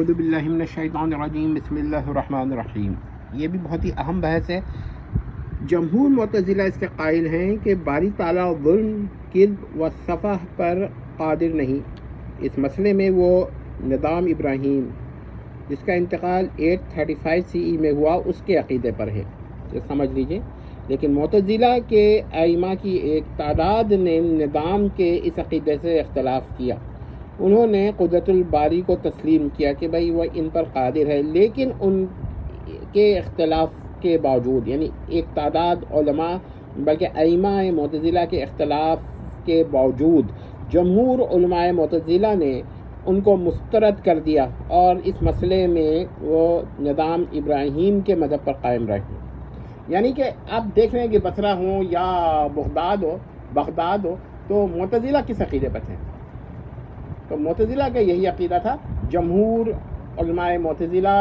اعوذ باللہ من الشیطان الرجیم، بسم اللہ الرحمن الرحیم۔ یہ بھی بہت ہی اہم بحث ہے۔ جمہور معتزلہ اس کے قائل ہیں کہ باری تعالیٰ ظلم، کذب و سفح پر قادر نہیں۔ اس مسئلے میں وہ نظام ابراہیم جس کا انتقال 835 CE میں ہوا اس کے عقیدے پر ہے، یہ سمجھ لیجئے۔ لیکن معتزلہ کے ائمہ کی ایک تعداد نے نظام کے اس عقیدے سے اختلاف کیا۔ انہوں نے قدرت الباری کو تسلیم کیا کہ بھائی وہ ان پر قادر ہے، لیکن ان کے اختلاف کے باوجود، یعنی ایک تعداد علماء بلکہ ائمہ معتزلہ کے اختلاف کے باوجود جمہور علماء معتزلہ نے ان کو مسترد کر دیا اور اس مسئلے میں وہ نظام ابراہیم کے مذہب پر قائم رہے۔ یعنی کہ آپ دیکھ رہے ہیں کہ بصرہ ہوں یا بغداد ہو تو معتزلہ کس عقیدے پر تھے؟ تو معتزلہ کا یہی عقیدہ تھا۔ جمہور علماء معتزلہ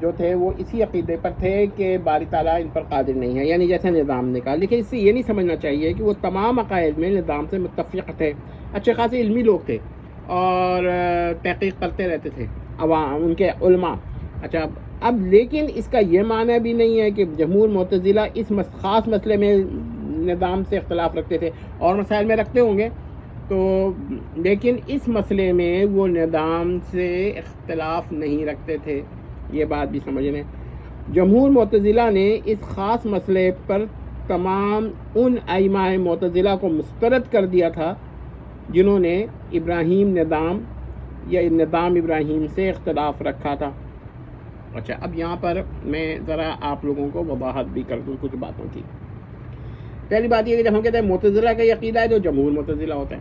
جو تھے وہ اسی عقیدے پر تھے کہ باری تعالیٰ ان پر قادر نہیں ہے، یعنی جیسے نظام نے کہا۔ لیکن اس سے یہ نہیں سمجھنا چاہیے کہ وہ تمام عقائد میں نظام سے متفق تھے، اچھے خاصے علمی لوگ تھے اور تحقیق کرتے رہتے تھے عوام، ان کے علماء۔ اچھا، اب لیکن اس کا یہ معنی بھی نہیں ہے کہ جمہور معتزلہ اس خاص مسئلے میں نظام سے اختلاف رکھتے تھے، اور مسائل میں رکھتے ہوں گے تو، لیکن اس مسئلے میں وہ نظام سے اختلاف نہیں رکھتے تھے، یہ بات بھی سمجھ لیں۔ جمہور معتزلہ نے اس خاص مسئلے پر تمام ان ائمہ معتزلہ کو مسترد کر دیا تھا جنہوں نے ابراہیم نظام یا نظام ابراہیم سے اختلاف رکھا تھا۔ اچھا، اب یہاں پر میں ذرا آپ لوگوں کو وضاحت بھی کر دوں کچھ باتوں کی۔ پہلی بات یہ کہ جب ہم کہتے ہیں معتزلہ کا یہ عقیدہ ہے تو جمہور معتزلہ ہوتا ہے۔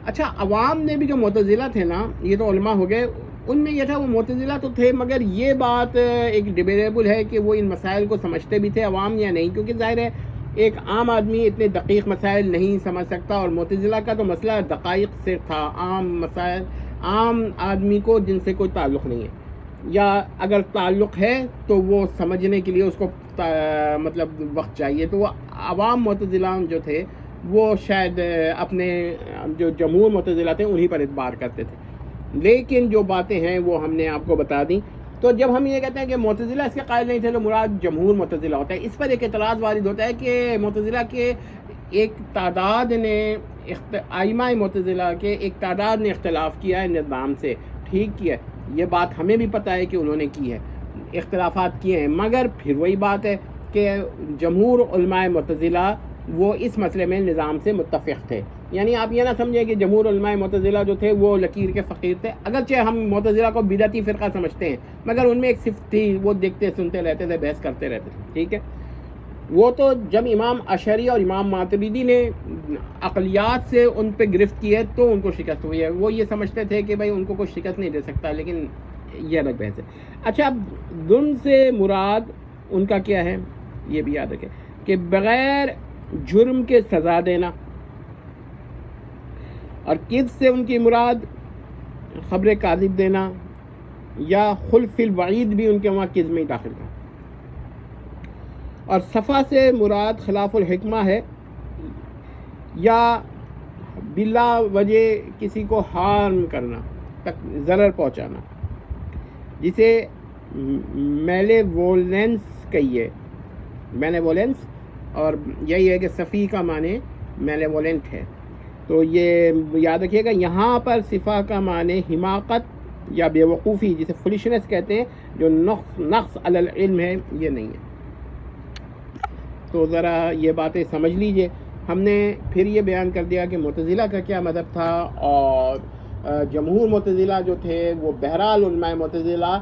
اچھا، عوام نے بھی جو معتزلہ تھے نا، یہ تو علماء ہو گئے، ان میں یہ تھا وہ معتزلہ تو تھے، مگر یہ بات ایک ڈیبیٹیبل ہے کہ وہ ان مسائل کو سمجھتے بھی تھے عوام یا نہیں، کیونکہ ظاہر ہے ایک عام آدمی اتنے دقیق مسائل نہیں سمجھ سکتا، اور معتزلہ کا تو مسئلہ دقائق سے تھا، عام مسائل، عام آدمی کو جن سے کوئی تعلق نہیں ہے، یا اگر تعلق ہے تو وہ سمجھنے کے لیے اس کو مطلب وقت چاہیے۔ تو وہ عوام معتزلہ جو تھے وہ شاید اپنے جو جمہور معتزلہ تھے انہی پر اعتبار کرتے تھے، لیکن جو باتیں ہیں وہ ہم نے آپ کو بتا دیں۔ تو جب ہم یہ کہتے ہیں کہ معتزلہ اس کے قائل نہیں تھے تو مراد جمہور معتزلہ ہوتا ہے، اس پر ایک اعتراض وارد ہوتا ہے کہ معتزلہ کے ایک تعداد نے ائمہ معتزلہ کے ایک تعداد نے اختلاف کیا ہے نظام سے، ٹھیک کیا ہے، یہ بات ہمیں بھی پتہ ہے کہ انہوں نے کی ہے، اختلافات کیے ہیں، مگر پھر وہی بات ہے کہ جمہور علماء معتزلہ وہ اس مسئلے میں نظام سے متفق تھے۔ یعنی آپ یہ نہ سمجھیں کہ جمہور علماء معتزلہ جو تھے وہ لکیر کے فقیر تھے، اگرچہ ہم معتزلہ کو بدعتی فرقہ سمجھتے ہیں، مگر ان میں ایک صفت تھی، وہ دیکھتے سنتے رہتے تھے، بحث کرتے رہتے تھے، ٹھیک ہے۔ وہ تو جب امام اشعری اور امام ماتریدی نے عقلیات سے ان پہ گرفت کی ہے تو ان کو شکست ہوئی ہے، وہ یہ سمجھتے تھے کہ بھائی ان کو کوئی شکست نہیں دے سکتا، لیکن یہ الگ بحث ہے۔ اچھا، اب ظلم سے مراد ان کا کیا ہے یہ بھی یاد رکھیں کہ بغیر جرم کے سزا دینا، اور کذب سے ان کی مراد خبر کاذب دینا، یا خلف الوعید بھی ان کے وہاں کذب میں داخل کرنا، اور صفا سے مراد خلاف الحکمہ ہے، یا بلا وجہ کسی کو ہارم کرنا، تک ضرر پہنچانا، جسے میلیوولنس کہیے، میلیوولنس، اور یہی ہے کہ صفی کا معنی میلیوولنٹ ہے۔ تو یہ یاد رکھیے گا، یہاں پر صفا کا معنی حماقت یا بے وقوفی، جسے فلشنس کہتے ہیں، جو نقص علی العلم ہے، یہ نہیں ہے۔ تو ذرا یہ باتیں سمجھ لیجئے۔ ہم نے پھر یہ بیان کر دیا کہ معتزلہ کا کیا مذہب تھا، اور جمہور معتزلہ جو تھے وہ بہرحال علماء معتزلہ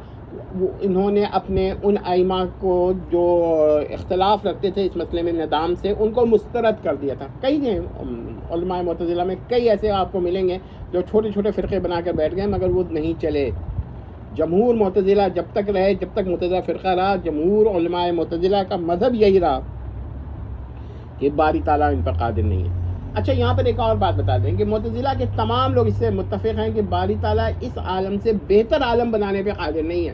انہوں نے اپنے ان ائمہ کو جو اختلاف رکھتے تھے اس مسئلے میں نظام سے، ان کو مسترد کر دیا تھا۔ کئی ہیں علماء معتزلہ میں، کئی ایسے آپ کو ملیں گے جو چھوٹے چھوٹے فرقے بنا کر بیٹھ گئے، مگر وہ نہیں چلے۔ جمہور معتزلہ جب تک رہے، جب تک معتزلہ فرقہ رہا، جمہور علماء معتزلہ کا مذہب یہی رہا کہ باری تعالیٰ ان پر قادر نہیں ہے۔ اچھا، یہاں پر ایک اور بات بتا دیں کہ معتزلہ کے تمام لوگ اس سے متفق ہیں کہ باری تعالیٰ اس عالم سے بہتر عالم بنانے پہ قادر نہیں ہے،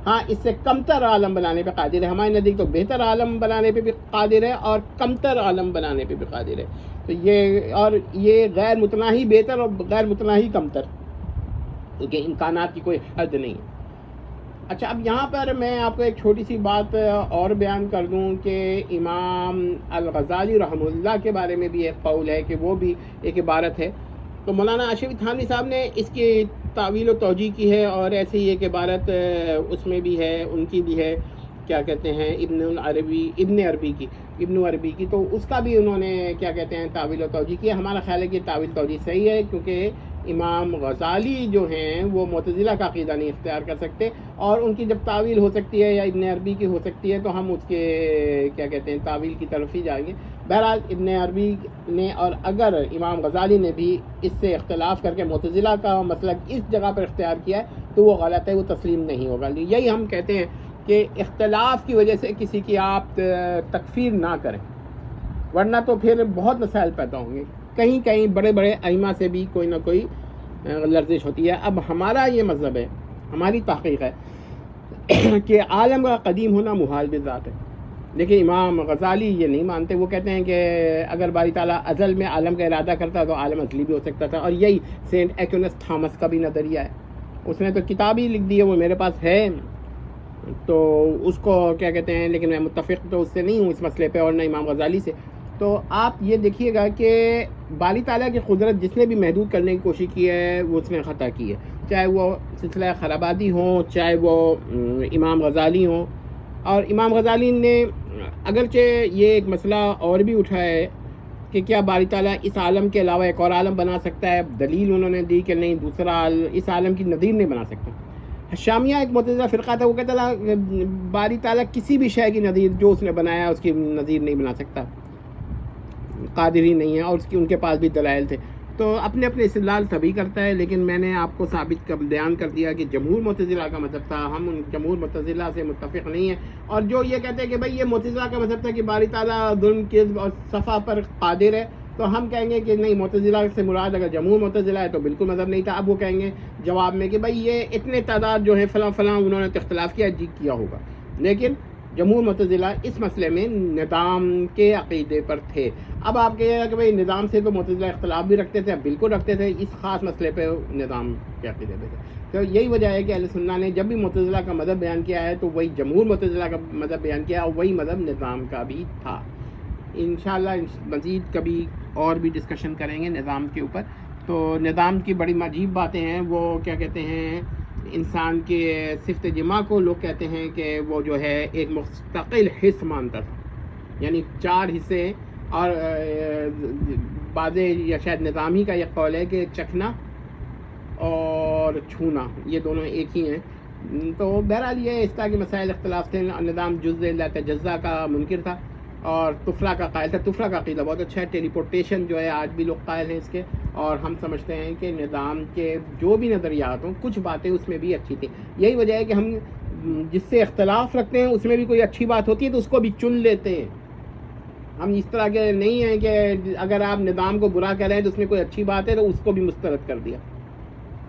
ہاں اس سے کمتر عالم بنانے پہ قادر ہے۔ ہمارے نزدیک تو بہتر عالم بنانے پہ بھی قادر ہے اور کمتر عالم بنانے پہ بھی قادر ہے۔ تو یہ غیر متناہی بہتر اور غیر متناہی کمتر، کہ امکانات کی کوئی حد نہیں ہے۔ اچھا، اب یہاں پر میں آپ کو ایک چھوٹی سی بات اور بیان کر دوں کہ امام الغزالی رحمہ اللہ کے بارے میں بھی ایک قول ہے کہ وہ بھی ایک عبارت ہے، تو مولانا اشرفی تھانوی صاحب نے اس کی تعویل و توجیہ کی ہے، اور ایسے ہی ایک عبارت اس میں بھی ہے، ان کی بھی ہے، کیا کہتے ہیں، ابن عربی کی، تو اس کا بھی انہوں نے کیا کہتے ہیں تعویل و توجیہ کیا۔ ہمارا خیال ہے کہ تعویل توجیہ صحیح ہے، کیونکہ امام غزالی جو ہیں وہ معتزلہ کا عقیدہ نہیں اختیار کر سکتے، اور ان کی جب تعویل ہو سکتی ہے یا ابن عربی کی ہو سکتی ہے تو ہم اس کے کیا کہتے ہیں تعویل کی طرف ہی جائیں گے۔ بہرحال ابن عربی نے، اور اگر امام غزالی نے بھی اس سے اختلاف کر کے معتزلہ کا مسلک اس جگہ پر اختیار کیا ہے تو وہ غلط ہے، وہ تسلیم نہیں ہوگا۔ یہی ہم کہتے ہیں کہ اختلاف کی وجہ سے کسی کی آپ تکفیر نہ کریں، ورنہ تو پھر بہت مسائل پیدا ہوں گے، کہیں کہیں بڑے بڑے ائمہ سے بھی کوئی نہ کوئی لرزش ہوتی ہے۔ اب ہمارا یہ مذہب ہے، ہماری تحقیق ہے کہ عالم کا قدیم ہونا محال بذات ہے، لیکن امام غزالی یہ نہیں مانتے۔ وہ کہتے ہیں کہ اگر باری تعالیٰ ازل میں عالم کا ارادہ کرتا تو عالم ازلی بھی ہو سکتا تھا، اور یہی سینٹ ایکونس تھامس کا بھی نظریہ ہے۔ اس نے تو کتاب ہی لکھ دی ہے، وہ میرے پاس ہے، تو اس کو کیا کہتے ہیں، لیکن میں متفق تو اس سے نہیں ہوں اس مسئلے پہ، اور نہ امام غزالی سے۔ تو آپ یہ دیکھیے گا کہ باری تعالیٰ کی قدرت جس نے بھی محدود کرنے کی کوشش کی ہے وہ اس نے خطا کی ہے، چاہے وہ سلسلہ خرابادی ہوں، چاہے وہ امام غزالی ہوں۔ اور امام غزالی نے اگرچہ یہ ایک مسئلہ اور بھی اٹھایا ہے کہ کیا باری تعالیٰ اس عالم کے علاوہ ایک اور عالم بنا سکتا ہے، دلیل انہوں نے دی کہ نہیں، دوسرا اس عالم کی نظیر نہیں بنا سکتا۔ شامیہ ایک معتزلہ فرقہ تھا، وہ کہتا تھا باری تعالیٰ کسی بھی شے کی نظیر جو اس نے بنایا اس کی نظیر نہیں بنا سکتا، قادر ہی نہیں ہے، اور ان کے پاس بھی دلائل تھے۔ تو اپنے اپنے استدلال سبھی کرتا ہے، لیکن میں نے آپ کو ثابت بیان کر دیا کہ جمہور معتزلہ کا مذہب تھا، ہم ان جمہور معتزلہ سے متفق نہیں ہیں۔ اور جو یہ کہتے ہیں کہ بھائی یہ معتزلہ کا مذہب تھا کہ باری تعالیٰ ظلم کذب اور صفا پر قادر ہے، تو ہم کہیں گے کہ نہیں، معتزلہ سے مراد اگر جمہور معتزلہ ہے تو بالکل مذہب نہیں تھا۔ اب وہ کہیں گے جواب میں کہ بھائی یہ اتنے تعداد جو ہے فلاں فلاں انہوں نے اختلاف کیا، جی کیا ہوگا، لیکن جمہور معتزلہ اس مسئلے میں نظام کے عقیدے پر تھے۔ اب آپ کہیے گا کہ بھائی نظام سے تو معتزلہ اختلاف بھی رکھتے تھے، بالکل رکھتے تھے، اس خاص مسئلے پہ نظام کے عقیدے پہ تھے۔ تو یہی وجہ ہے کہ اہل سنہ نے جب بھی معتزلہ کا مذہب بیان کیا ہے تو وہی جمہور معتزلہ کا مذہب بیان کیا، اور وہی مذہب نظام کا بھی تھا۔ انشاءاللہ مزید کبھی اور بھی ڈسکشن کریں گے نظام کے اوپر۔ تو نظام کی بڑی عجیب باتیں ہیں، وہ کیا کہتے ہیں، انسان کے صفت جمع کو لوگ کہتے ہیں کہ وہ جو ہے ایک مستقل حصہ مانتا تھا، یعنی 4 حصے، اور بعض یا شاید نظام ہی کا یہ قول ہے کہ چکھنا اور چھونا یہ دونوں ایک ہی ہیں۔ تو بہرحال یہ اس طرح کے مسائل اختلاف تھے۔ نظام جزء لا تجزا کا منکر تھا، اور طفلہ کا قائل تھا۔ طفلہ کا عقیدہ بہت اچھا ہے، ٹیلی پورٹیشن جو ہے آج بھی لوگ قائل ہیں اس کے، اور ہم سمجھتے ہیں کہ نظام کے جو بھی نظریات ہوں کچھ باتیں اس میں بھی اچھی تھیں۔ یہی وجہ ہے کہ ہم جس سے اختلاف رکھتے ہیں اس میں بھی کوئی اچھی بات ہوتی ہے تو اس کو بھی چن لیتے ہیں۔ ہم اس طرح کے نہیں ہیں کہ اگر آپ نظام کو برا کہہ رہے ہیں تو اس میں کوئی اچھی بات ہے تو اس کو بھی مسترد کر دیا،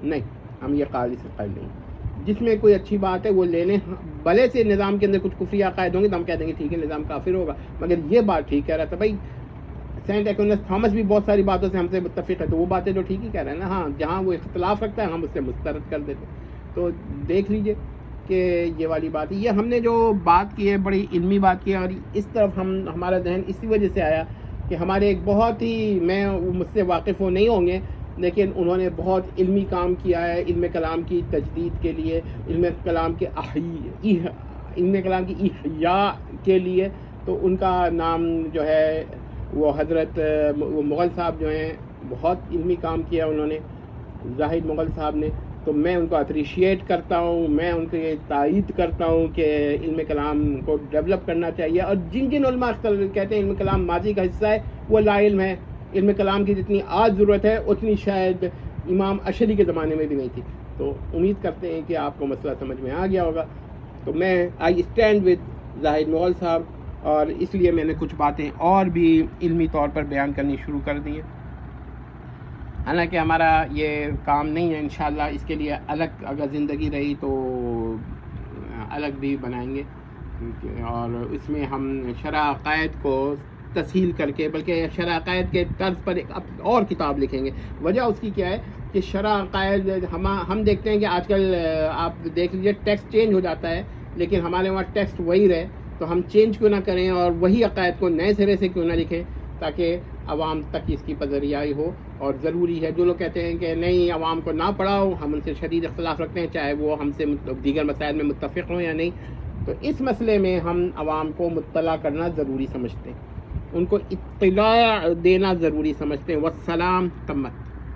نہیں، ہم یہ قائل سے قائل نہیں۔ جس میں کوئی اچھی بات ہے وہ لے لیں، بھلے سے نظام کے اندر کچھ کفری عقائد ہوں گے تو ہم کہہ دیں گے ٹھیک ہے نظام کافر ہوگا، مگر یہ بات ٹھیک کہہ رہا تھا بھائی سینٹ ایکونس تھامس بھی بہت ساری باتوں سے ہم سے متفق ہے، تو وہ باتیں جو ٹھیک ہی کہہ رہے ہیں نا، ہاں جہاں وہ اختلاف رکھتا ہے ہم اس سے مسترد کر دیتے۔ تو دیکھ لیجئے کہ یہ والی بات ہے، یہ ہم نے جو بات کی ہے بڑی علمی بات کی ہے، اور اس طرف ہمارا ذہن اسی وجہ سے آیا کہ ہمارے ایک بہت ہی، میں مجھ سے واقف ہو نہیں ہوں گے، لیکن انہوں نے بہت علمی کام کیا ہے علم کلام کی تجدید کے لیے، علم کلام کے احیاء کے لیے۔ تو ان کا نام جو ہے وہ حضرت وہ مغل صاحب جو ہیں، بہت علمی کام کیا انہوں نے، زاہد مغل صاحب نے۔ تو میں ان کو اپریشیٹ کرتا ہوں، میں ان کو یہ تائید کرتا ہوں کہ علم کلام کو ڈیولپ کرنا چاہیے، اور جن جن علماء کہتے ہیں علم کلام ماضی کا حصہ ہے وہ لا علم ہے، علم کلام کی جتنی آج ضرورت ہے اتنی شاید امام اشعری کے زمانے میں بھی نہیں تھی۔ تو امید کرتے ہیں کہ آپ کو مسئلہ سمجھ میں آ گیا ہوگا۔ تو میں آئی اسٹینڈ ود زاہد مغل صاحب، اور اس لیے میں نے کچھ باتیں اور بھی علمی طور پر بیان کرنی شروع کر دی ہیں، حالانکہ ہمارا یہ کام نہیں ہے، انشاءاللہ اس کے لیے الگ اگر زندگی رہی تو الگ بھی بنائیں گے، اور اس میں ہم شرح عقائد کو تسہیل کر کے، بلکہ شرح عقائد کے طرز پر ایک اور کتاب لکھیں گے۔ وجہ اس کی کیا ہے کہ شرع عقائد ہم دیکھتے ہیں کہ آج کل آپ دیکھ لیجیے ٹیکسٹ چینج ہو جاتا ہے، لیکن ہمارے وہاں ٹیکسٹ وہی رہے، تو ہم چینج کیوں نہ کریں اور وہی عقائد کو نئے سرے سے کیوں نہ لکھیں تاکہ عوام تک اس کی پذیرائی ہو. اور ضروری ہے، جو لوگ کہتے ہیں کہ نہیں عوام کو نہ پڑھاؤ، ہم ان سے شدید اختلاف رکھتے ہیں چاہے وہ ہم سے دیگر مسائل میں متفق ہوں یا نہیں، تو اس مسئلے میں ہم عوام کو مطلع کرنا ضروری سمجھتے ہیں، ان کو اطلاع دینا ضروری سمجھتے ہیں. والسلام تمت.